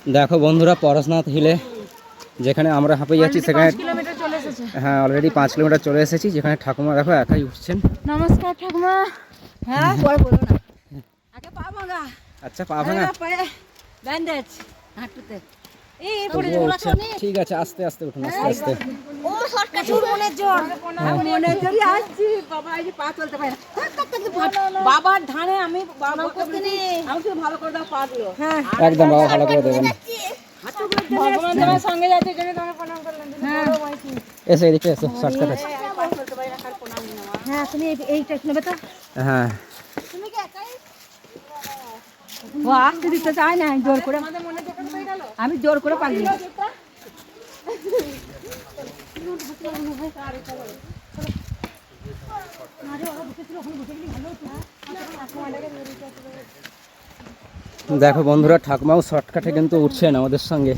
দেখো বন্ধুরা, পরশনাথ হিলে যেখানে আমরা হাঁপিয়ে যাচ্ছি সেখানে হ্যাঁ অলরেডি 5 কিলোমিটার চলে এসেছি, যেখানে ঠাকুমা দেখো একাই উঠছেন। নমস্কার ঠাকুমা। হ্যাঁ পরে বলো না, আগে পা ভাঙা। আচ্ছা পা ভাঙা, ব্যান্ডেজ হাঁটুতে। ঠিক আছে, আস্তে আস্তে উঠুন, আস্তে আস্তে। ও শর্টকাট জোর মনের জোর, মনের জোরই আসছি বাবা, এই যে পা চলতে পারে না। বাবার ধানে আমি বাবা করতে নেই, আমি শুধু ভালো করে দাও পা দিও। হ্যাঁ একদম বাবা ভালো করে দেবেন। ভগবান তোমার সঙ্গে যাচ্ছে, জন্য তোমাকে প্রণাম করলাম। হ্যাঁ এসো এদিকে এসো, শর্টকাট আছে। হ্যাঁ তুমি এইটা নেবে তো। হ্যাঁ তুমি কি একাই? ও আসতে দিতে চায় না, জোর করে আমি জোর করে পাগলি। দেখো বন্ধুরা, ঠাকুমাও শর্টকাটে কিন্তু উঠছেন আমাদের সঙ্গে।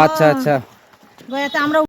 আচ্ছা আচ্ছা, গয়াতে আমরা